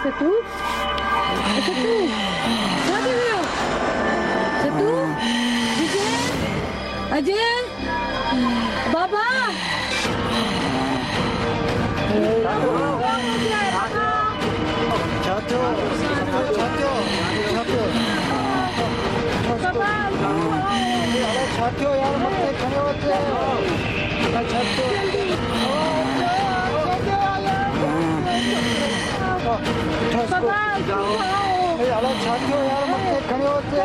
सतू, सतू, कहाँ गए हो? सतू, विजय, अजय, बाबा। छातियों यार मत खड़े होते छातियों यार मत खड़े होते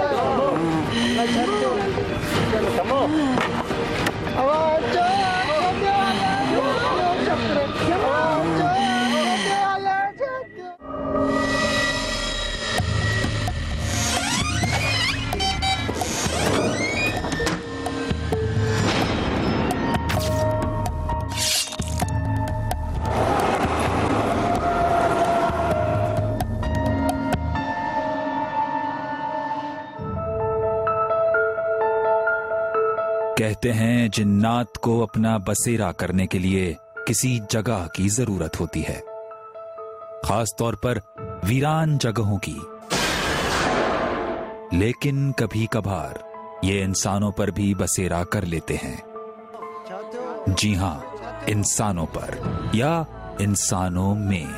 कहते हैं जिन्नात को अपना बसेरा करने के लिए किसी जगह की जरूरत होती है, खास तौर पर वीरान जगहों की। लेकिन कभी कभार ये इंसानों पर भी बसेरा कर लेते हैं। जी हां, इंसानों पर या इंसानों में।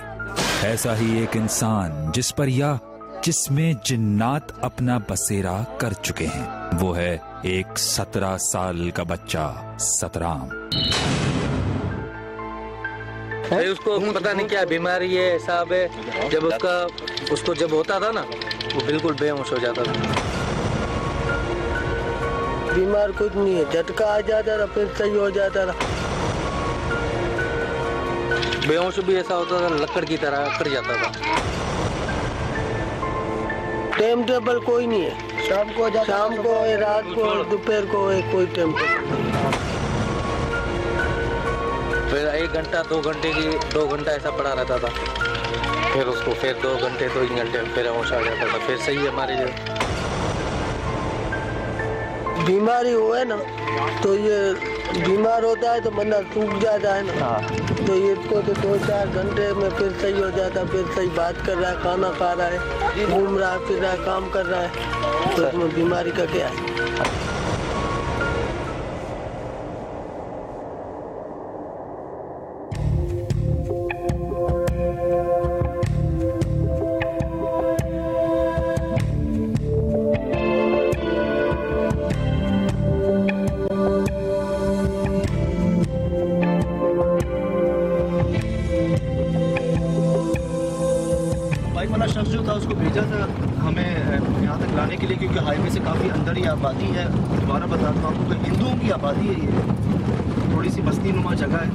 ऐसा ही एक इंसान जिस पर या जिसमें जिन्नात अपना बसेरा कर चुके हैं, वो है एक 17 साल का बच्चा सतराम। उसको पता नहीं क्या बीमारी है साहब है। जब उसको जब होता था ना, वो बिल्कुल बेहोश हो जाता था। बीमार कुछ नहीं है, झटका आ जाता था फिर सही हो जाता था। बेहोश भी ऐसा होता था, लकड़ की तरह अकड़ जाता था। टाइम टेबल कोई नहीं है, शाम को रात को दोपहर को कोई टाइम टेबल। फिर 1 घंटा 2 घंटे की 2 घंटा ऐसा पड़ा रहता था। फिर उसको फिर 2 घंटे 3 घंटे फिर होश आ जाता था, फिर सही है हमारे लिए। बीमारी हुआ ना तो ये बीमार होता है तो बंदा सूख जाता है ना, तो ये इसको तो 2-4 घंटे में फिर सही हो जाता है। फिर सही बात कर रहा है, खाना खा रहा है, घूम रहा है, फिर रहा है, काम कर रहा है, तो इसमें बीमारी का क्या है। शख्स जो था उसको भेजा था हमें यहाँ तक लाने के लिए, क्योंकि हाईवे से काफ़ी अंदर ही आबादी है। दोबारा बताता हूँ आपको, हिंदुओं की आबादी है ये, थोड़ी सी बस्ती नुमा जगह है।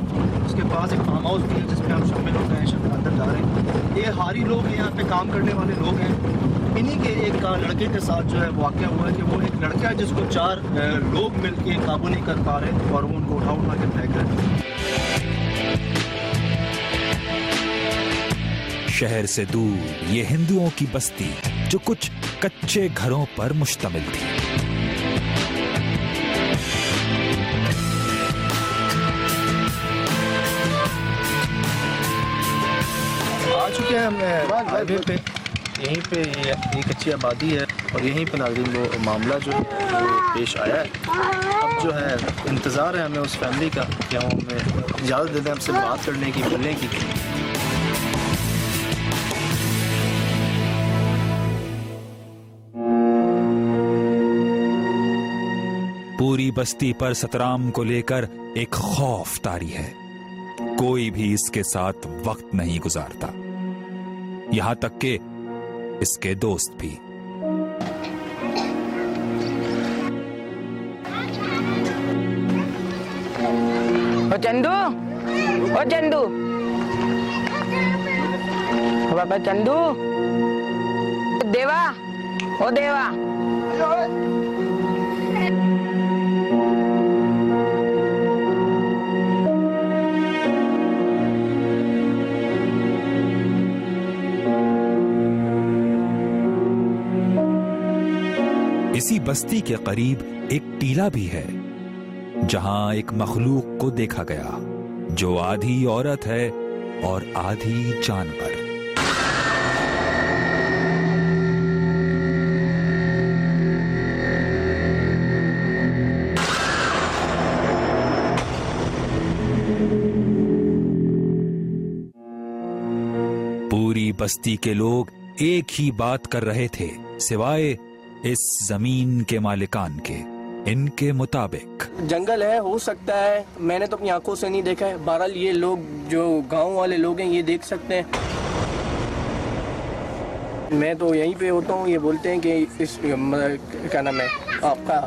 उसके पास एक फार्म हाउस भी है जिसमें हम शामिल हो गए हैं, अंदर जा रहे हैं। ये हारी लोग हैं, यहाँ पे काम करने वाले लोग हैं। इन्हीं के एक लड़के के साथ जो है वाक़या हुआ है कि वो एक लड़का है जिसको 4 लोग मिल के काबू नहीं कर पा रहे और वो उनको उठा के फेंक रहे हैं। शहर से दूर ये हिंदुओं की बस्ती जो कुछ कच्चे घरों पर मुश्तमिल थी। आ चुके हैं हम हाईवे पे। यहीं पे एक अच्छी आबादी है और यहीं पे नाज़रीन वो मामला जो पेश आया है। अब जो है इंतज़ार है हमें उस फैमिली का कि हम हमें इजाज़त दे दें हमसे बात करने की, मिलने की। पूरी बस्ती पर सतराम को लेकर एक खौफ तारी है। कोई भी इसके साथ वक्त नहीं गुजारता, यहां तक कि इसके दोस्त भी। ओ चंदू, ओ चंदू, बाबा चंदू, देवा, ओ देवा इसी बस्ती के करीब एक टीला भी है जहां एक मखलूक को देखा गया जो आधी औरत है और आधी जानवर। पूरी बस्ती के लोग एक ही बात कर रहे थे सिवाय इस जमीन के मालिकान के। इनके मुताबिक जंगल है, हो सकता है, मैंने तो अपनी आंखों से नहीं देखा है। बहरहाल ये लोग जो गांव वाले लोग हैं ये देख सकते हैं। मैं तो यहीं पे होता हूँ, ये बोलते हैं कि इस क्या नाम है आपका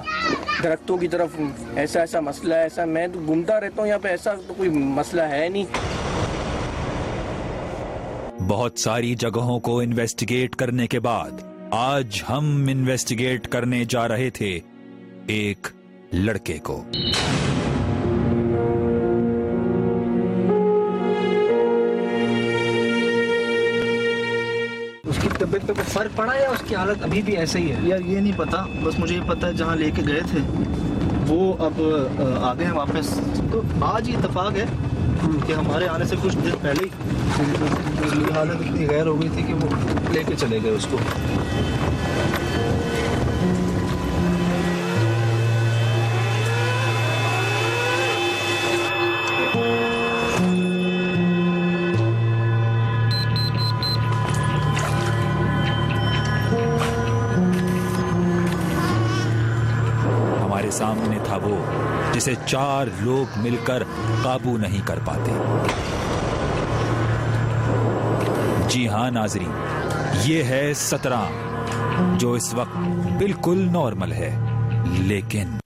दरख्तों की तरफ ऐसा ऐसा मसला है, ऐसा। मैं तो घूमता रहता हूँ यहाँ पे, ऐसा तो कोई मसला है नहीं। बहुत सारी जगहों को इन्वेस्टिगेट करने के बाद आज हम इन्वेस्टिगेट करने जा रहे थे एक लड़के को। उसकी तबीयत पे कोई फर्क पड़ा या उसकी हालत अभी भी ऐसे ही है? यार ये नहीं पता, बस मुझे ये पता है जहाँ लेके गए थे वो अब आ गए हैं वापस। तो आज ही इत्तेफाक है कि हमारे आने से कुछ देर पहले ही हालत इतनी गैर हो गई थी कि वो लेके चले गए उसको। हमारे सामने था वो जिसे 4 लोग मिलकर काबू नहीं कर पाते। जी हां नाजरीन, ये है सतराम जो इस वक्त बिल्कुल नॉर्मल है, लेकिन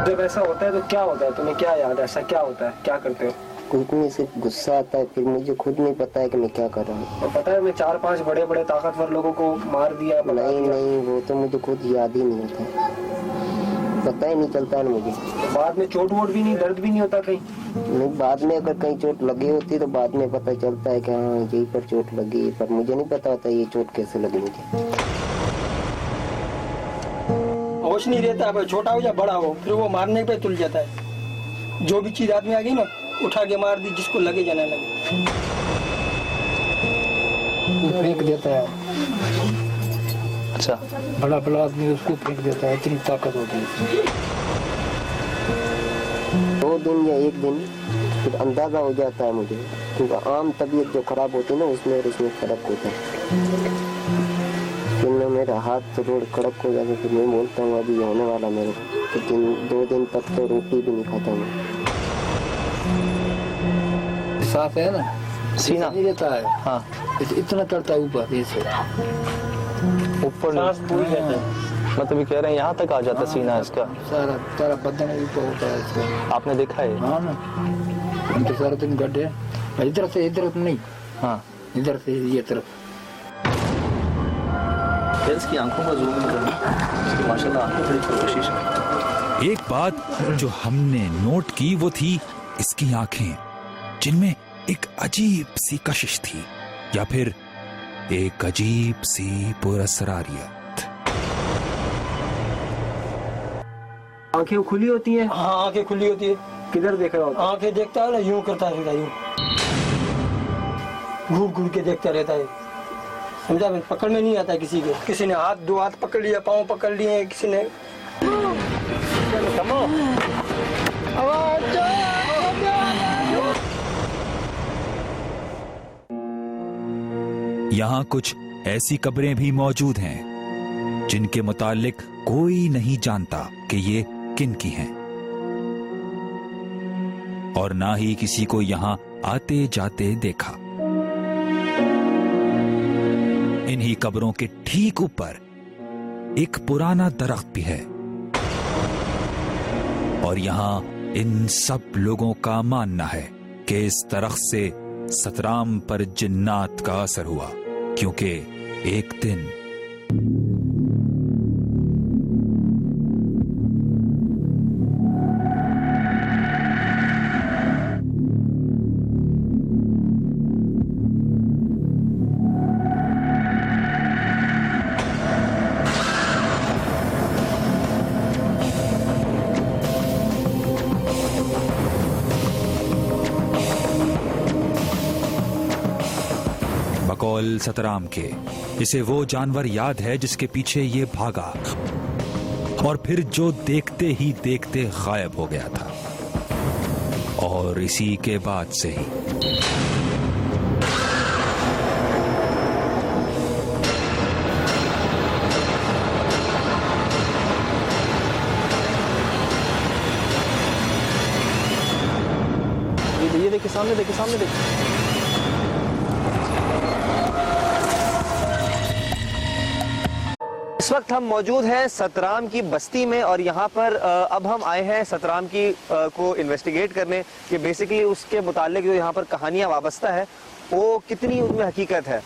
जब ऐसा होता है तो क्या होता है, तुम्हें क्या याद है, ऐसा क्या होता है, क्या करते हो? कुछ नहीं, सिर्फ गुस्सा आता है, फिर मुझे खुद नहीं पता है कि मैं क्या कर रहा हूँ। और पता है मैं 4-5 बड़े बड़े ताकतवर लोगों को मार दिया। नहीं, वो तो मुझे खुद याद ही नहीं होता, पता ही नहीं चलता है मुझे। बाद में चोट वोट भी नहीं, दर्द भी नहीं होता कहीं? नहीं, बाद में अगर कहीं चोट लगी होती तो बाद में पता चलता है कि हाँ यहीं पर चोट लगी, पर मुझे नहीं पता होता ये चोट कैसे लगी मुझे। होश नहीं रहता, भाई छोटा हो या बड़ा हो, फिर वो मारने पे तुल जाता है। जो भी चीज आदमी आ गई ना उठा के मार दी, जिसको लगे जाने लगे वो फेंक देता है। अच्छा, बड़ा बड़ा आदमी उसको फेंक देता है, इतनी ताकत होती है। 2 दिन या 1 दिन फिर अंदाजा हो जाता है मुझे, क्योंकि आम तबीयत जो खराब होती है ना उसमें और उसमें फर्क होता है। फिर मैं मेरा हाथ तो रोड कड़क हो जाता है, फिर मैं बोलता हूँ अभी होने वाला मेरे। फिर 2 दिन तक तो रोटी भी नहीं खाता मैं। सांस है ना, सीना नहीं रहता है। हाँ, इतना चढ़ता है ऊपर, ऐसे ऊपर सांस भूल जाता है। मतलब ये कह रहे हैं यहाँ तक आ जाता सीना इसका। सारा बदन ऊपर होता है इसका। आपने देखा है? हाँ ना, हम तो सारा दिन गड्ढे, इधर से इधर नहीं, हाँ इधर से ये तरफ। इसकी आंखों का जूम इन करना, माशाल्लाह आंखें बड़ी कोशिश है। एक बात जो हमने नोट की वो थी इसकी आंखें, जिनमें एक अजीब सी कशिश थी या फिर एक अजीब सी पुरस्रारियत। आंखें खुली होती हैं? हाँ आंखें खुली होती है। किधर देख रहा होता? आंखें देखता है ना, यूं करता रहता है, यूं घूर घूर के देखता रहता है। समझा? पकड़ में नहीं आता है किसी के। किसी ने हाथ 2 हाथ पकड़ लिया, पाँव पकड़ लिए, किसी ने यहाँ कुछ ऐसी कब्रें भी मौजूद हैं जिनके मुतालिक कोई नहीं जानता कि ये किन की हैं, और ना ही किसी को यहाँ आते जाते देखा। इन्हीं कब्रों के ठीक ऊपर एक पुराना दरख्त भी है और यहाँ इन सब लोगों का मानना है कि इस दरख्त से सतराम पर जिन्नात का असर हुआ, क्योंकि एक दिन बकौल सतराम के, इसे वो जानवर याद है जिसके पीछे ये भागा और फिर जो देखते ही देखते गायब हो गया था। और इसी के बाद से ही ये देखिए सामने, देखिए सामने, देखिए। इस वक्त हम मौजूद हैं सतराम की बस्ती में और यहाँ पर अब हम आए हैं सतराम की को इन्वेस्टिगेट करने कि बेसिकली उसके मुतालिक जो यहाँ पर कहानियाँ वाबस्ता है वो कितनी उनमें हकीकत है।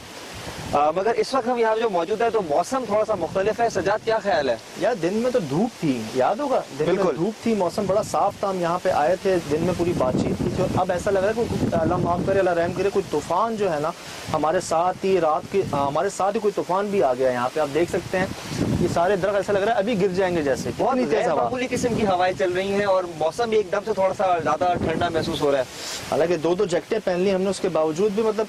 मगर इस वक्त हम यहाँ जो मौजूद है तो मौसम थोड़ा सा मुख्तलिफ है। सजाद, क्या ख्याल है? यार दिन में तो धूप थी, याद होगा, दिन में धूप थी, मौसम बड़ा साफ था, हम यहाँ पे आए थे, दिन में पूरी बातचीत की थी। अब ऐसा लग रहा है कि अल्लाह माफ करे, अल्लाह रहम करे, कोई तूफान जो है ना हमारे साथ ही रात की हमारे साथ ही कोई तूफान भी आ गया। यहाँ पे आप देख सकते हैं ये सारे दरख्त ऐसा लग रहा है अभी गिर जाएंगे जैसे, बहुत तेज मामूली किस्म की हवाएं चल रही हैं और मौसम भी एकदम से थोड़ा सा ज्यादा ठंडा महसूस हो रहा है। हालांकि दो जैकेटें पहन ली हमने, उसके बावजूद भी मतलब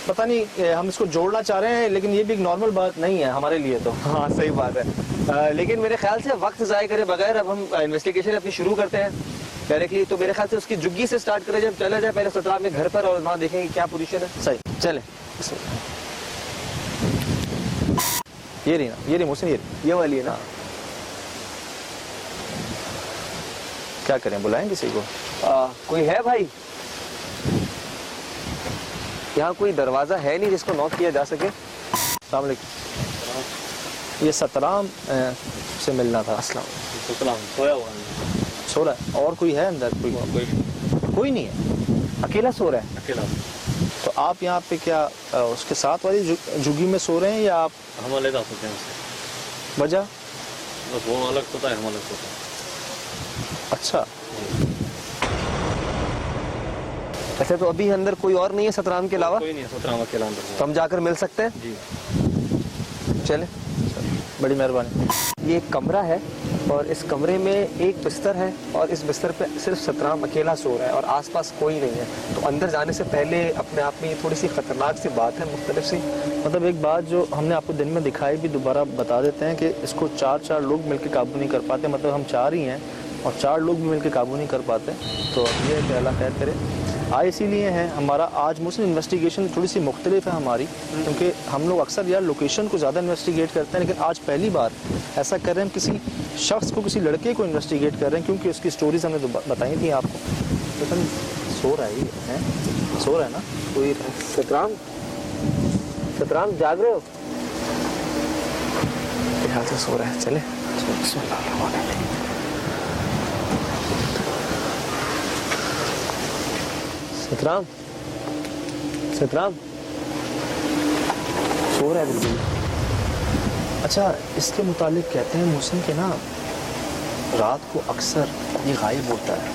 पता नहीं हम इसको जोड़ना चाह रहे हैं, लेकिन ये भी एक नॉर्मल बात नहीं है हमारे लिए तो। हाँ सही बात है, लेकिन मेरे ख्याल से वक्त ज़ाया करे बगैर अब हम इन्वेस्टिगेशन अपनी शुरू करते हैं डायरेक्टली। तो मेरे ख्याल से उसकी जुग्गी से स्टार्ट करें, जब चला जाए पहले सतराम में घर पर और वहाँ देखेंगे क्या पोजीशन है। सही, चले। ये रही ना, ये रही मोहसिन, ये वाली है ना। क्या करें, बुलाएं किसी को? कोई है भाई? यहाँ कोई दरवाजा है नहीं जिसको नॉक किया जा सके? अस्सलाम वालेकुम, ये सतराम से मिलना था। सतराम सोया हुआ है। सो रहा है? और कोई है अंदर? कोई नहीं है, अकेला सो रहा है? अकेला। तो आप यहाँ पे क्या उसके साथ वाली जुगी में सो रहे हैं या आप? हम अलग सोते हैं उससे। वजह? बस वो अलग सोता है, हम अलग सोते हैं। अच्छा, अच्छा तो अभी अंदर कोई और नहीं है सतराम के अलावा? कोई नहीं है सतराम अकेला अंदर। तो हम जाकर मिल सकते हैं? जी चले, बड़ी मेहरबानी। ये एक कमरा है और इस कमरे में एक बिस्तर है और इस बिस्तर पे सिर्फ सतराम अकेला सो रहा है और आसपास कोई नहीं है। तो अंदर जाने से पहले अपने आप में ये थोड़ी सी खतरनाक सी बात है, मुख्तलिफ सी। मतलब एक बात जो हमने आपको दिन में दिखाई भी दोबारा बता देते हैं कि इसको चार लोग मिलकर काबू नहीं कर पाते। मतलब हम 4 ही हैं और 4 लोग भी मिलकर काबू नहीं कर पाते। तो ये है कि अल्लाह खैर करे। आए इसीलिए हैं, हमारा आज मुस्लिम इन्वेस्टिगेशन थोड़ी सी मुख्तलिफ है हमारी, क्योंकि हम लोग अक्सर यार लोकेशन को ज़्यादा इन्वेस्टिगेट करते हैं, लेकिन आज पहली बार ऐसा कर रहे हैं, किसी शख्स को, किसी लड़के को इन्वेस्टिगेट कर रहे हैं, क्योंकि उसकी स्टोरीज हमने बताई थी आपको। तो सो रहा है, सो रहा है ना कोई? सतराम जाग रहे हो? ख्याल से सो रहा है। चले सतराम, सतराम सो रहा है बिल्कुल। अच्छा, इसके मुतालिक कहते हैं मुहसिन के ना रात को अक्सर ये गायब होता है,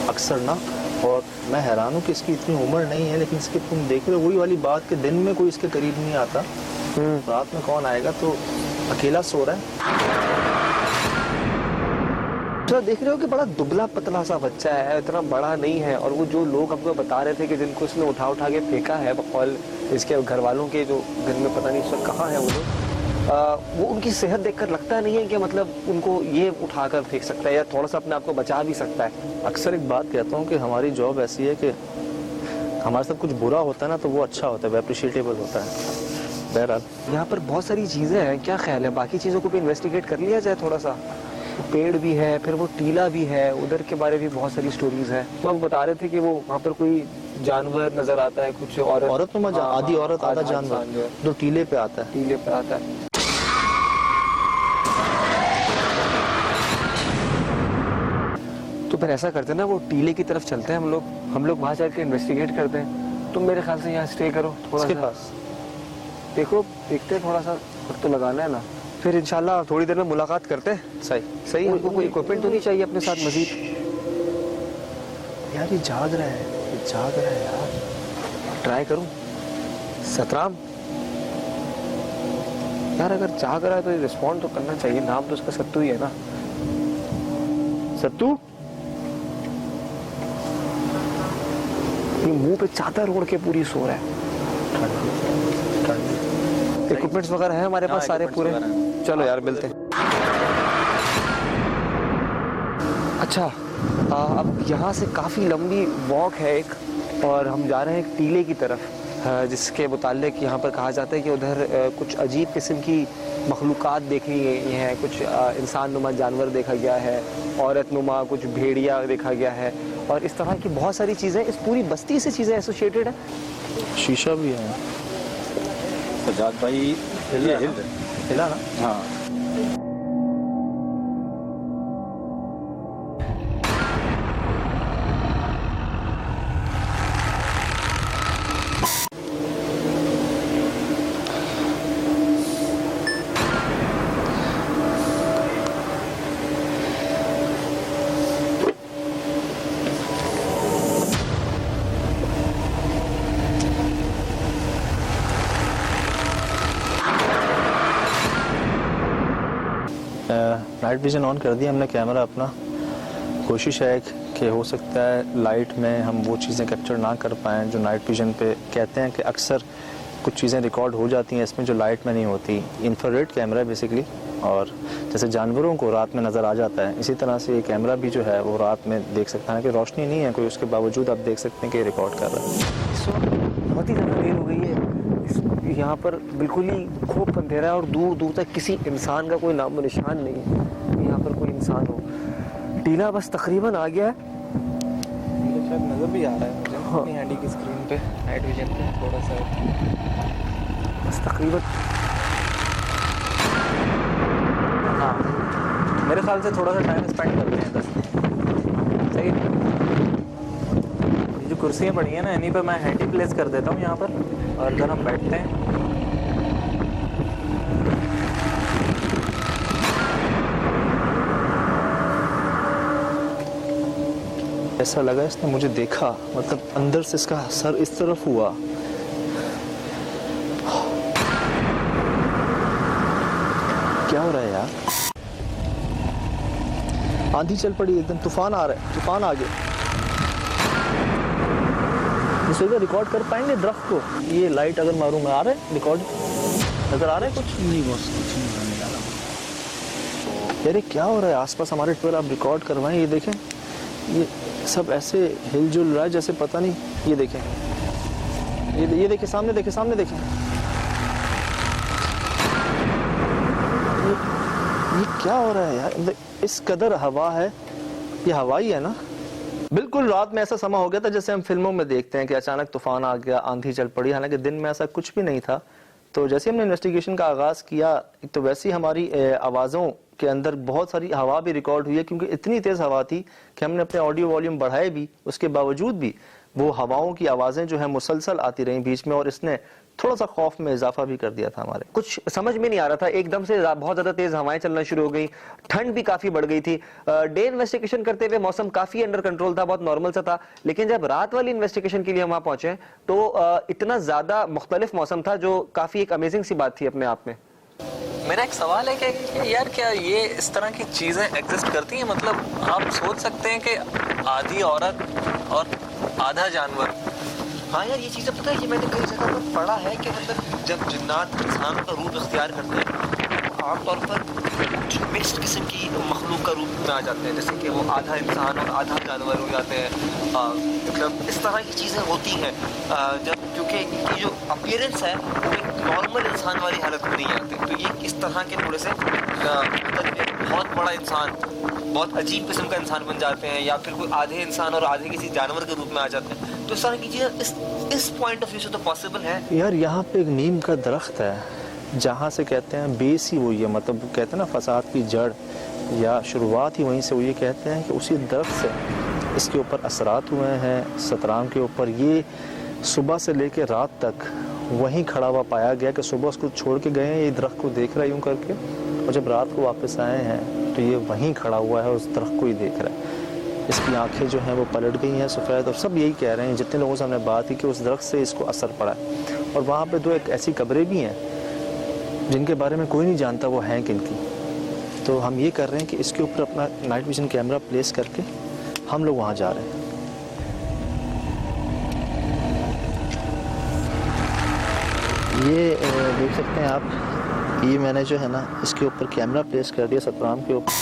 अक्सर ना। और मैं हैरान हूँ कि इसकी इतनी उम्र नहीं है, लेकिन इसके तुम देख रहे हो वही वाली बात कि दिन में कोई इसके करीब नहीं आता, रात में कौन आएगा। तो अकेला सो रहा है। तो देख रहे हो कि बड़ा दुबला पतला सा बच्चा है, इतना बड़ा नहीं है। और वो जो लोग हमको बता रहे थे कि जिनको इसने उठा के फेंका है, बकौल इसके घर वालों के, जो घर में पता नहीं इस वक्त कहाँ है वो लोग, वो उनकी सेहत देखकर लगता नहीं है कि मतलब उनको ये उठाकर फेंक सकता है या थोड़ा सा अपने आप को बचा भी सकता है। अक्सर एक बात कहता हूँ कि हमारी जॉब ऐसी है कि हमारे साथ कुछ बुरा होता है ना तो वो अच्छा होता है, अप्रिशिएटेबल होता है। बहरहाल यहाँ पर बहुत सारी चीज़ें हैं, क्या ख्याल है बाकी चीज़ों को भी इन्वेस्टिगेट कर लिया जाए थोड़ा सा? पेड़ भी है, फिर वो टीला भी है, उधर के बारे में भी बहुत सारी स्टोरीज है। तो हम बता रहे थे कि वो वहाँ पर कोई जानवर नजर आता है, कुछ औरत में आधी औरत आधा जानवर जो टीले पे आता है। टीले पे आता है। तो फिर ऐसा करते हैं ना, वो टीले की तरफ चलते हैं हम लोग वहाँ चल के इन्वेस्टिगेट करते हैं। तुम मेरे ख्याल से यहाँ स्टे करो थोड़ा उसके सा। पास देखो देखते हैं, थोड़ा सा वक्त तो लगाना है ना, फिर इंशाल्लाह थोड़ी देर में मुलाकात करते हैं। सही हमको कोई इक्विपमेंट तो नहीं चाहिए अपने साथ मजीद? यार ये जाग रहा है यार। ट्राई करूं सतराम? यार अगर जाग रहा है तो रिस्पॉन्ड तो करना चाहिए, नाम तो उसका सत्तू ही है ना। सत्तू, ये मुंह पे चादर ओढ़ के पूरी सो रहा है। इक्विपमेंट्स वगैरह है हमारे पास सारे पूरे? चलो यार मिलते हैं। अच्छा अब यहाँ से काफ़ी लंबी वॉक है एक, और हम जा रहे हैं एक टीले की तरफ, जिसके मुताल्लिक यहाँ पर कहा जाता है कि उधर कुछ अजीब किस्म की मखलूक़ात देखी गई हैं। कुछ इंसान नुमा जानवर देखा गया है, औरत नुमा कुछ भेड़िया देखा गया है, और इस तरह की बहुत सारी चीज़ें इस पूरी बस्ती से चीज़ें एसोसिएटेड हैं। शीशा भी है। सजाद भाई हिला ना? हाँ। नाइट विजन ऑन कर दिया हमने कैमरा अपना। कोशिश है कि हो सकता है लाइट में हम वो चीज़ें कैप्चर ना कर पाएँ जो नाइट विजन पे कहते हैं कि अक्सर कुछ चीज़ें रिकॉर्ड हो जाती हैं इसमें जो लाइट में नहीं होती। इंफ्रारेड कैमरा है बेसिकली, और जैसे जानवरों को रात में नज़र आ जाता है इसी तरह से ये कैमरा भी जो है वो रात में देख सकता है कि रोशनी नहीं है कोई, उसके बावजूद आप देख सकते हैं कि रिकॉर्ड कर रहा है। इस वक्त बहुत ही ज़्यादा देर हो गई है, यहाँ पर बिल्कुल ही खूब अंधेरा है और दूर दूर तक किसी इंसान का कोई नामो निशान नहीं है, यहाँ पर कोई इंसान हो। टीला बस तकरीबन आ गया है, शायद नज़र भी आ रहा है मुझे अपनी हैंडी की स्क्रीन पे नाइट विजन पे थोड़ा सा, बस तकरीबन। हाँ मेरे ख्याल से थोड़ा सा टाइम स्पेंड करते हैं 10 मिनट। सही है। ये जो कुर्सियाँ पड़ी हैं ना इन्हीं पर मैं हैंडी प्लेस कर देता हूँ यहाँ पर, और इधर हम बैठते हैं। ऐसा लगा इसने मुझे देखा, मतलब अंदर से इसका सर इस तरफ हुआ। क्या हो रहा है यार? आंधी चल पड़ी, एकदम तूफान आ रहा है, तूफान आ गया। इसे रिकॉर्ड कर पाएंगे दरख्त को? ये लाइट अगर मारूंगा, आ रहा है रिकॉर्ड नजर आ रहा है? कुछ नहीं, बस कुछ नहीं आ रहा। यार क्या हो रहा है आसपास हमारे? ट्वेल आप रिकॉर्ड करवाएं, ये देखें ये सब ऐसे हिलजुल रहा है जैसे पता नहीं। ये देखें, ये देखें, सामने देखें, सामने देखें। ये क्या हो रहा है यार? इस कदर हवा है, ये हवा ही है ना? बिल्कुल रात में ऐसा समा हो गया था जैसे हम फिल्मों में देखते हैं कि अचानक तूफान आ गया, आंधी चल पड़ी। हालांकि दिन में ऐसा कुछ भी नहीं था। तो जैसे हमने इन्वेस्टिगेशन का आगाज़ किया, एक तो वैसी हमारी आवाज़ों के अंदर बहुत सारी हवा भी रिकॉर्ड हुई है, क्योंकि इतनी तेज़ हवा थी कि हमने अपने ऑडियो वॉल्यूम बढ़ाए भी, उसके बावजूद भी वो हवाओं की आवाज़ें जो है मुसलसल आती रहीं बीच में, और इसने थोड़ा सा खौफ में इजाफा भी कर दिया था हमारे। कुछ समझ में नहीं आ रहा था, एकदम से बहुत ज्यादा तेज हवाएं चलना शुरू हो गई, ठंड भी काफी बढ़ गई थी। डे इन्वेस्टिगेशन करते हुए मौसम काफी अंडर कंट्रोल था, बहुत नॉर्मल सा था, लेकिन जब रात वाली इन्वेस्टिगेशन के लिए हम वहां पहुंचे तो इतना ज्यादा मुख्तलिफ मौसम था जो काफी एक अमेजिंग सी बात थी अपने आप में। मेरा एक सवाल है कि यार क्या ये इस तरह की चीज़ें एग्जिस्ट करती हैं? मतलब आप सोच सकते हैं कि आधी औरत और आधा जानवर। हाँ यार, ये चीज़ें पता है कि मैंने कई जगह पर पढ़ा है कि मतलब जब जिन्नात इंसान का रूप इख्तियार करते हैं आमतौर पर मिक्स्ड किस्म की मखलूक का रूप में आ जाते हैं, जैसे कि वो आधा इंसान और आधा जानवर हो जाते हैं। मतलब इस तरह की चीज़ें होती हैं जब, क्योंकि इनकी जो अपीयरेंस है वो एक नॉर्मल इंसान वाली हालत में नहीं आते। तो ये इस तरह के थोड़े से मतलब एक बहुत बड़ा इंसान, बहुत अजीब किस्म का इंसान बन जाते हैं, या फिर कोई आधे इंसान और आधे किसी जानवर के रूप में आ जाते हैं। तो इस तरह की चीज़ें इस पॉइंट ऑफ व्यू से तो पॉसिबल है। यार यहाँ पे एक नीम का दरख्त है जहाँ से कहते हैं बेस ही वही है, मतलब कहते हैं ना फसाद की जड़ या शुरुआत ही वहीं से हुई है। कहते हैं कि उसी दरख्त से इसके ऊपर असरात हुए हैं सतराम के ऊपर। ये सुबह से लेकर रात तक वहीं खड़ा हुआ पाया गया कि सुबह उसको छोड़ के गए हैं, ये दरख्त को देख रहा है यूँ करके, और जब रात को वापस आए हैं तो ये वहीं खड़ा हुआ है, उस दरख्त को ही देख रहा है। इसकी आंखें जो हैं वो पलट गई हैं सफ़ेद, और सब यही कह रहे हैं, जितने लोगों से हमने बात की, कि उस दरख्त से इसको असर पड़ा है। और वहाँ पे 2 एक ऐसी कब्रें भी हैं जिनके बारे में कोई नहीं जानता वो हैं किन की। तो हम ये कर रहे हैं कि इसके ऊपर अपना नाइट विजन कैमरा प्लेस करके हम लोग वहाँ जा रहे हैं। ये देख सकते हैं आप, ये मैंने जो है ना इसके ऊपर कैमरा प्लेस कर दिया सतराम के ऊपर।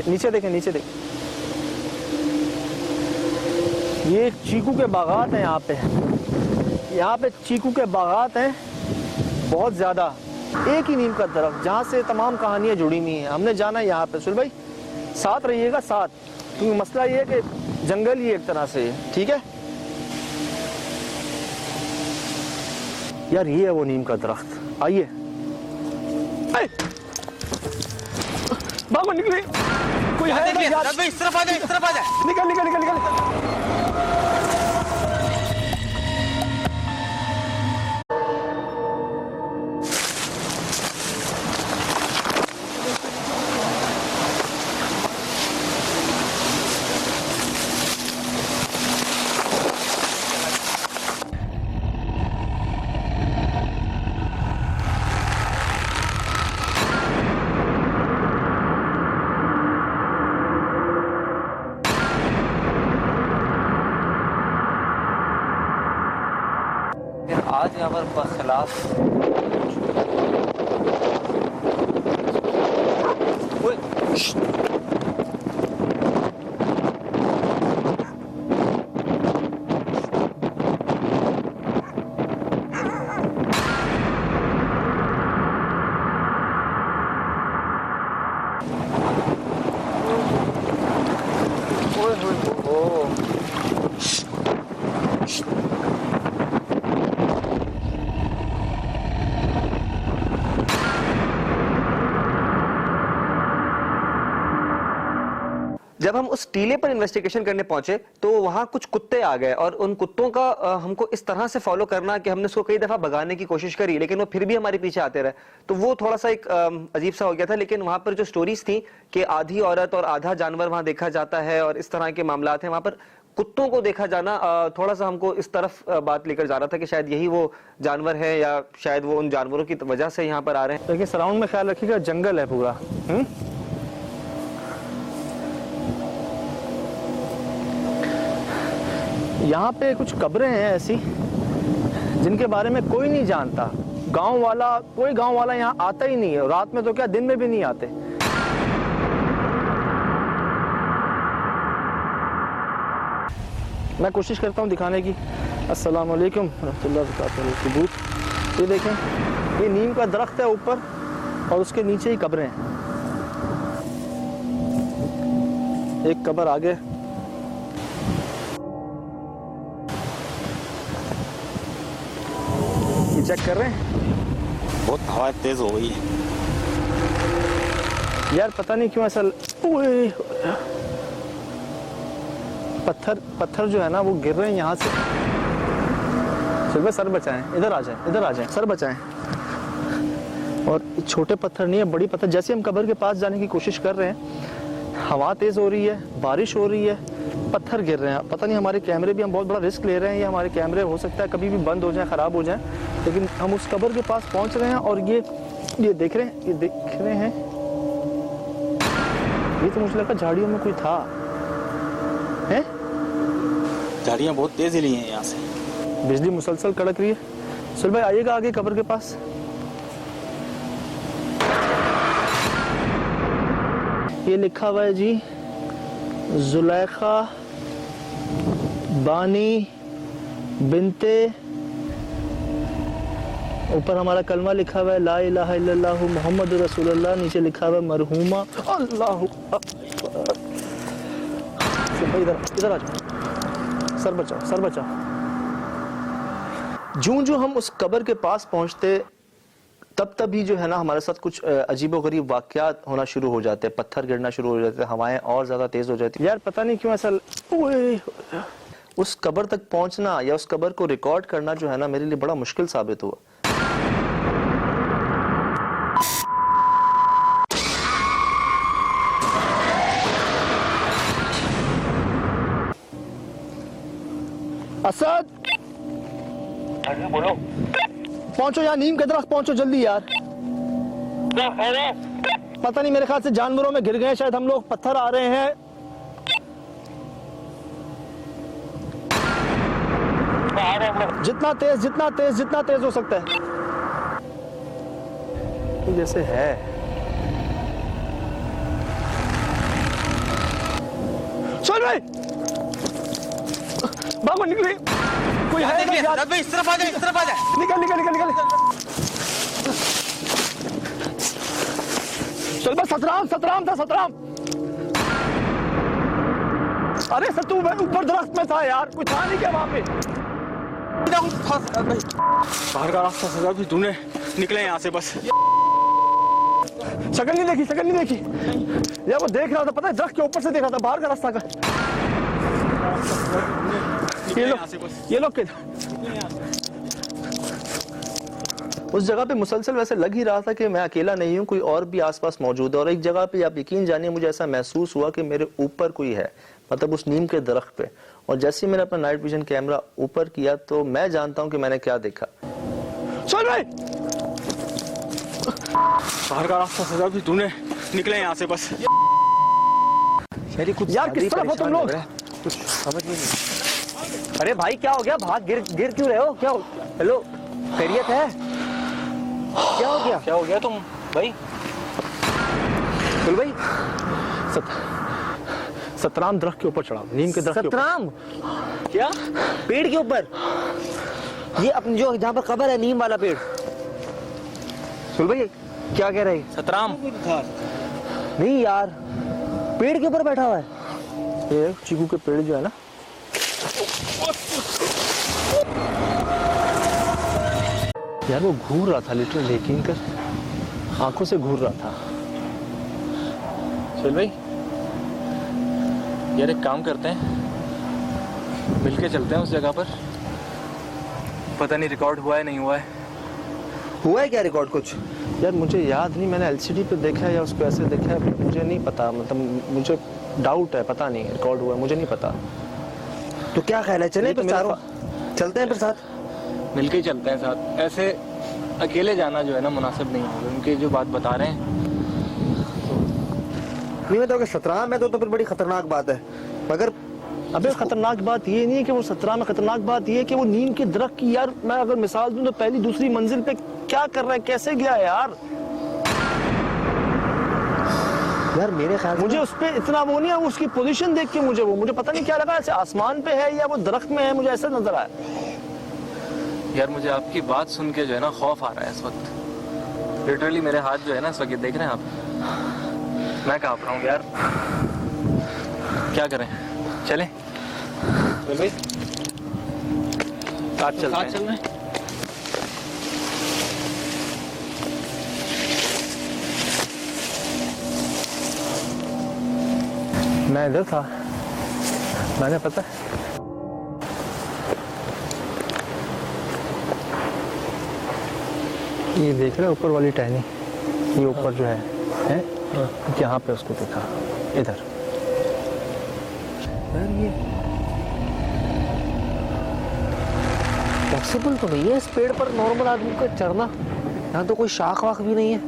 नीचे देखें, नीचे देखें, ये चीकू के बागात हैं यहाँ पे चीकू के बागात हैं बहुत ज़्यादा। एक ही नीम का दरख्त जहाँ से तमाम कहानियाँ जुड़ी हुई हैं। हमने जाना है यहाँ पे। सुल भाई साथ रहिएगा, साथ, क्योंकि मसला ये है कि जंगल ही एक तरह से है, ठीक है यार। ये है वो नीम का दरख्त। आइए बाबा निकले, कोई है इस तरफ आ जाए, इस तरफ आ जाए। निकल निकल निकल निकल। आज यहाँ पर बखिलाफ जब हम उस टीले पर इन्वेस्टिगेशन करने पहुंचे तो वहां कुछ कुत्ते आ गए, और उन कुत्तों का हमको इस तरह से फॉलो करना कि हमने उसको कई दफा भगाने की कोशिश करी, लेकिन वो फिर भी हमारे पीछे आते रहे। तो वो थोड़ा सा एक अजीब सा हो गया था। लेकिन वहां पर जो स्टोरीज थी कि आधी औरत और आधा जानवर वहां देखा जाता है और इस तरह के मामला हैं, वहां पर कुत्तों को देखा जाना थोड़ा सा हमको इस तरफ बात लेकर जा रहा था कि शायद यही वो जानवर है, या शायद वो उन जानवरों की वजह से यहाँ पर आ रहे हैं। देखिए सराउंड में ख्याल रखिएगा, जंगल है पूरा। यहाँ पे कुछ कब्रें हैं ऐसी जिनके बारे में कोई नहीं जानता। कोई गांव वाला यहाँ आता ही नहीं है, रात में तो क्या दिन में भी नहीं आते। मैं कोशिश करता हूँ दिखाने की। अस्सलाम वालेकुम रहमतुल्लाहि व बरकातहू। ये देखें, ये नीम का दरख्त है ऊपर और उसके नीचे ही कब्रें हैं। एक कब्र आगे, चेक कर रहे हैं। बहुत हवा तेज हो गई है यार, पता नहीं क्यों ऐसा। पत्थर जो है ना वो गिर रहे हैं यहाँ से। चलो सर बचाएं, इधर आ जाएं, इधर आ जाएं, सर बचाएं। और छोटे पत्थर नहीं है, बड़ी पत्थर। जैसे हम कब्र के पास जाने की कोशिश कर रहे हैं, हवा तेज हो रही है, बारिश हो रही है, पत्थर गिर रहे हैं। पता नहीं, हमारे कैमरे भी, हम बहुत बड़ा रिस्क ले रहे हैं। ये हमारे कैमरे हो सकता है कभी भी बंद हो जाए, ख़राब हो जाए। लेकिन हम उस कब्र के पास पहुंच रहे हैं और ये देख रहे हैं, ये देख रहे हैं। ये तो मुझे लगा झाड़ियों में कोई था। हैं? झाड़ियाँ बहुत तेज हिली हैं यहाँ से, बिजली मुसलसल कड़क रही है। चल भाई आइएगा आगे कब्र के पास। ये लिखा हुआ है जी, जुलेखा बानी बिनते, ऊपर हमारा कलमा लिखा हुआ है ला इलाहा इल्लल्लाहु मुहम्मद रसूलुल्लाह, नीचे लिखा हुआ है मरहूमा। अल्लाहु अकबर। इधर आ जाओ, सर बचाओ। जूं हम उस कब्र के पास पहुंचते तब ही जो है ना हमारे साथ कुछ अजीबोगरीब वाकयात होना शुरू हो जाते हैं, पत्थर गिरना शुरू हो जाते हैं, हवाएं और ज्यादा तेज हो जाती है। यार पता नहीं क्यों ऐसा, उस कब्र तक पहुंचना या उस कब्र को रिकॉर्ड करना जो है ना मेरे लिए बड़ा मुश्किल साबित हुआ। असद, बोलो। पहुंचो यार, नीम के दरख्त पहुंचो जल्दी यार। पता नहीं, मेरे ख्याल से जानवरों में गिर गए शायद हम लोग, पत्थर आ रहे हैं। जितना तेज हो सकता है। जैसे है चल भाई, बाबा निकले, कोई है भाई इस तरफ आ जाए, निकल। चल बस, सतराम था। अरे सतू ऊपर दरख्त में था यार, कोई था नहीं क्या वहां पे? बाहर का रास्ता सजा भी तूने, निकले यहाँ से बस। शक्ल नहीं देखी यार, वो देख रहा था, पता है दरख्त के ऊपर से देख रहा था बाहर का रास्ता का। ये लोग उस जगह पे मुसलसल वैसे लग ही रहा था कि मैं अकेला नहीं हूँ, कोई और भी आसपास मौजूद है। और एक जगह पे आप यकीन जानिए, मुझे ऐसा महसूस हुआ कि मेरे ऊपर कोई है, मतलब उस नीम के दरख्त पे। और जैसे ही मैंने अपना नाइट विजन कैमरा ऊपर किया तो मैं जानता हूँ कि मैंने क्या देखा। चल भाई, बाहर का रास्ता सजा भी तूने, निकले यहाँ से बस। यार किस तरफ हो तुम लोग? कुछ समझ नहीं। अरे भाई क्या हो गया, भाग गिर क्यों रहे हो? क्या हो? हेलो, खैरियत है? क्या हो गया तुम भाई? भाई सतराम दरख्त के ऊपर चढ़ा, नीम के दरख्त। सतराम क्या? पेड़ के ऊपर? ये अपनी जो जहाँ पर कब्र है, नीम वाला पेड़। सुन भाई क्या कह रहे? सतराम नहीं यार, पेड़ के ऊपर बैठा हुआ है। ये चीकू के पेड़ जो है ना, यार वो घूर रहा था लिटरली, लेकिन कर आंखों से घूर रहा था। चल भाई यार, एक काम करते हैं, मिलके चलते हैं उस जगह पर। पता नहीं रिकॉर्ड हुआ है नहीं हुआ है। हुआ है क्या रिकॉर्ड कुछ? यार मुझे याद नहीं, मैंने एलसीडी पे देखा है या उसको ऐसे देखा है, मुझे नहीं पता, मतलब मुझे डाउट है, पता नहीं रिकॉर्ड हुआ है, मुझे नहीं पता। तो क्या ख्याल है, चले फिर चारों चलते हैं फिर साथ? मिलके ही चलते हैं साथ। ऐसे अकेले जाना जो है ना मुनासिब नहीं होगा, उनकी जो बात बता रहे हैं। नहीं मतलब अगर सतराम है तो फिर बड़ी खतरनाक बात है। मगर अबे खतरनाक बात ये नहीं है कि वो सतराम है, खतरनाक बात ये है कि वो नीम के दरख्त की, यार मैं अगर मिसाल दूं तो पहली दूसरी मंजिल पे क्या कर रहा है, कैसे गया यार? यार मेरे ख्याल मुझे उस पे इतना वो नहीं है, उसकी पोजीशन देख के मुझे पता नहीं क्या लगा, ऐसे आसमान पे है या वो दरख्त में है, मुझे ऐसा नजर आया। यार मुझे आपकी बात सुन के जो है ना खौफ आ रहा है इस वक्त। लिटरली मेरे हाथ जो है ना इस वक्त, देख रहे हैं आप, मैं कांप रहा हूँ यार। क्या करें, चलें? भाई साथ चलते हैं। मैं इधर था, मैंने पता ये देख रहे ऊपर वाली टहनी, ये ऊपर जो है यहाँ पे उसको देखा इधर। यार ये पॉसिबल तो नहीं है इस पेड़ पर नॉर्मल आदमी का चढ़ना। यहाँ तो कोई शाख वाख भी नहीं है।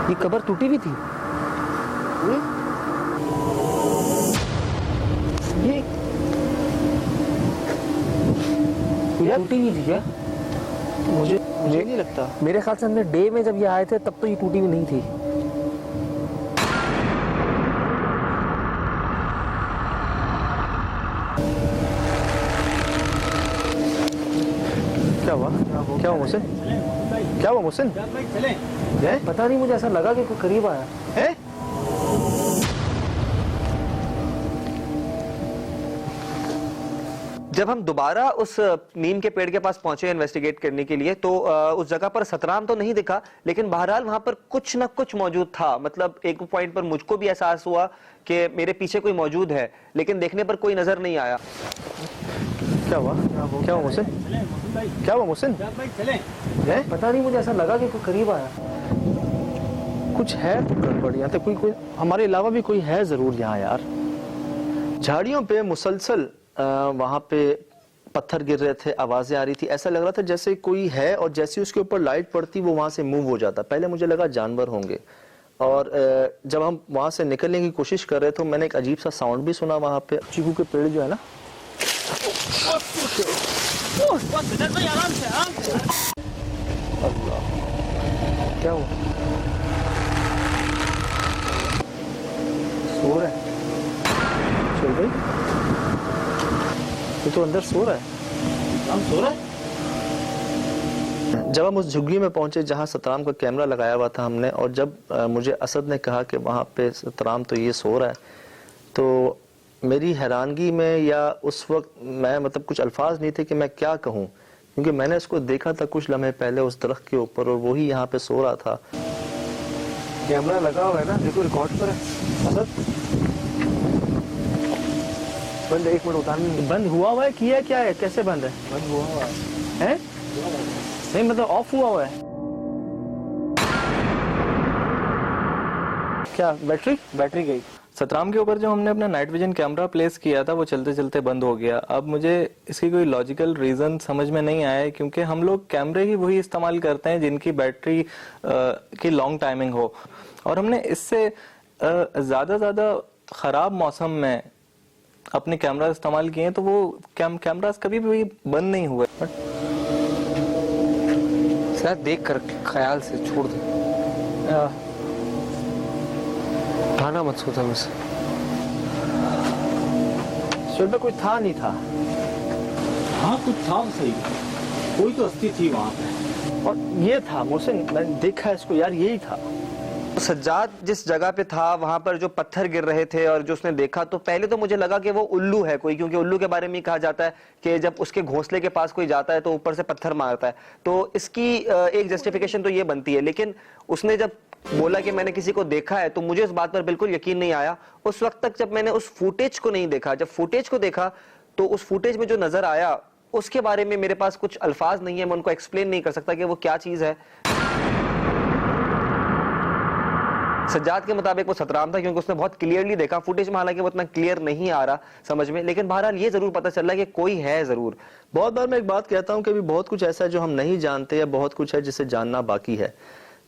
ये कब्र टूटी भी थी। ये टूटी हुई थी क्या? मुझे नहीं लगता। मेरे ख्याल से हमने डे में जब ये आए थे तब तो ये टूटी हुई नहीं थी। क्या हुआ मोहसिन? क्या हुआ मोहसिन? पता नहीं, मुझे ऐसा लगा कि कोई करीब आया है। जब हम दोबारा उस नीम के पेड़ के पास पहुंचे इन्वेस्टिगेट करने के लिए तो उस जगह पर सतराम तो नहीं दिखा, लेकिन बहरहाल वहां पर कुछ ना कुछ मौजूद था। मतलब एक पॉइंट पर मुझको भी एहसास हुआ कि मेरे पीछे कोई मौजूद है, लेकिन देखने पर कोई नजर नहीं आया। क्या हुआ? क्या हुआ मोहसिन? क्या हुआ मोहसिन? पता नहीं, मुझे ऐसा लगा कि कोई करीब आया। कुछ है तो गड़बड़, यहाँ कोई कोई हमारे अलावा भी कोई है जरूर यहाँ यार। झाड़ियों पे मुसलसल वहां पे पत्थर गिर रहे थे, आवाजें आ रही थी, ऐसा लग रहा था जैसे कोई है और जैसे उसके ऊपर लाइट पड़ती वो वहां से मूव हो जाता। पहले मुझे लगा जानवर होंगे, और जब हम वहां से निकलने की कोशिश कर रहे थे तो मैंने एक अजीब सा साउंड भी सुना वहां पे। चीकू के पेड़ जो है ना, क्या हुआ? सो रहा है? चल भाई, तो अंदर सो रहा है। हम सो रहा है। जब हम उस झुग्गी में पहुंचे जहां सतराम का कैमरा लगाया हुआ था हमने, और जब मुझे असद ने कहा कि वहां पे सतराम तो ये सो रहा है, तो मेरी हैरानगी में या उस वक्त मैं मतलब कुछ अल्फाज नहीं थे कि मैं क्या कहूं, क्योंकि मैंने इसको देखा था कुछ लम्हे पहले उस दरख्त के ऊपर और वही यहाँ पे सो रहा था। कैमरा लगा हुआ है ना, देखो रिकॉर्ड पर है। असद बंद, एक मिनट उतारने। बंद हुआ है, किया क्या है, कैसे बंद है? बंद हुआ है? नहीं मतलब ऑफ हुआ हुआ है क्या? बैटरी गई। सतराम के ऊपर जो हमने अपना नाइट विजन कैमरा प्लेस किया था वो चलते चलते बंद हो गया। अब मुझे इसकी कोई लॉजिकल रीजन समझ में नहीं आया, क्योंकि हम लोग कैमरे ही वही इस्तेमाल करते हैं जिनकी बैटरी की लॉन्ग टाइमिंग हो, और हमने इससे ज्यादा खराब मौसम में अपने कैमरा इस्तेमाल किए तो वो कैमरास कभी भी बंद नहीं हुए। सर देख कर ख्याल से छोड़ दे, उठाना मत सोचा मुझसे। शोर कुछ था नहीं था? हाँ कुछ था, सही कोई तो अस्थि थी वहां पे, और ये था मोहसिन, मैंने देखा इसको यार, यही था। सज्जाद जिस जगह पे था वहां पर जो पत्थर गिर रहे थे और जो उसने देखा, तो पहले तो मुझे लगा कि वो उल्लू है कोई, क्योंकि उल्लू के बारे में कहा जाता है कि जब उसके घोंसले के पास कोई जाता है तो ऊपर से पत्थर मारता है, तो इसकी एक जस्टिफिकेशन तो ये बनती है। लेकिन उसने जब बोला कि मैंने किसी को देखा है, तो मुझे इस बात पर बिल्कुल यकीन नहीं आया उस वक्त तक जब मैंने उस फुटेज को नहीं देखा। जब फुटेज को देखा तो उस फुटेज में जो नजर आया उसके बारे में मेरे पास कुछ अल्फाज नहीं है, मैं उनको एक्सप्लेन नहीं कर सकता कि वो क्या चीज है। सज्जाद के मुताबिक वो सतराम था, क्योंकि उसने बहुत क्लियरली देखा। फुटेज में हालांकि वो इतना क्लियर नहीं आ रहा समझ में, लेकिन बहरहाल ये जरूर पता चल रहा है कि कोई है जरूर। बहुत बार मैं एक बात कहता हूँ कि अभी बहुत कुछ ऐसा है जो हम नहीं जानते, या बहुत कुछ है जिसे जानना बाकी है।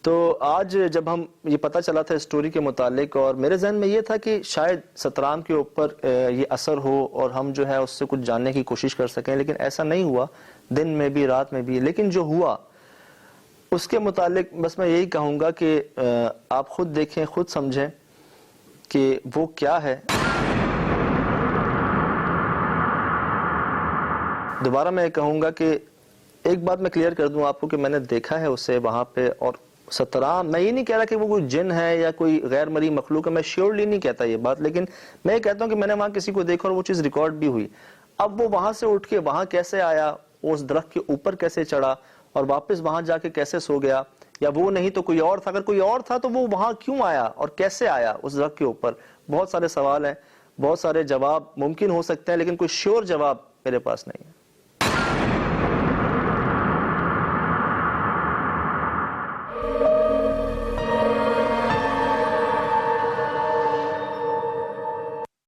तो आज जब हम ये पता चला था स्टोरी के मुतालिक, और मेरे जहन में ये था कि शायद सतराम के ऊपर ये असर हो और हम जो है उससे कुछ जानने की कोशिश कर सकें, लेकिन ऐसा नहीं हुआ, दिन में भी रात में भी। लेकिन जो हुआ उसके मुतालिक बस मैं यही कहूंगा कि आप खुद देखें, खुद समझें कि वो क्या है। दोबारा मैं कहूंगा कि एक बात मैं क्लियर कर दूं आपको कि मैंने देखा है उसे वहां पे, और सतराम, मैं ये नहीं कह रहा कि वो कोई जिन है या कोई गैर मरी मखलूक है, मैं श्योरली नहीं कहता ये बात, लेकिन मैं ये कहता हूं कि मैंने वहां किसी को देखा और वो चीज रिकॉर्ड भी हुई। अब वो वहां से उठ के वहां कैसे आया, उस दरख्त के ऊपर कैसे चढ़ा और वापस वहां जाके कैसे सो गया, या वो नहीं तो कोई और था, अगर कोई और था तो वो वहां क्यों आया और कैसे आया उस दरख्त के ऊपर। बहुत सारे सवाल हैं, बहुत सारे जवाब मुमकिन हो सकते हैं, लेकिन कोई श्योर जवाब मेरे पास नहीं है।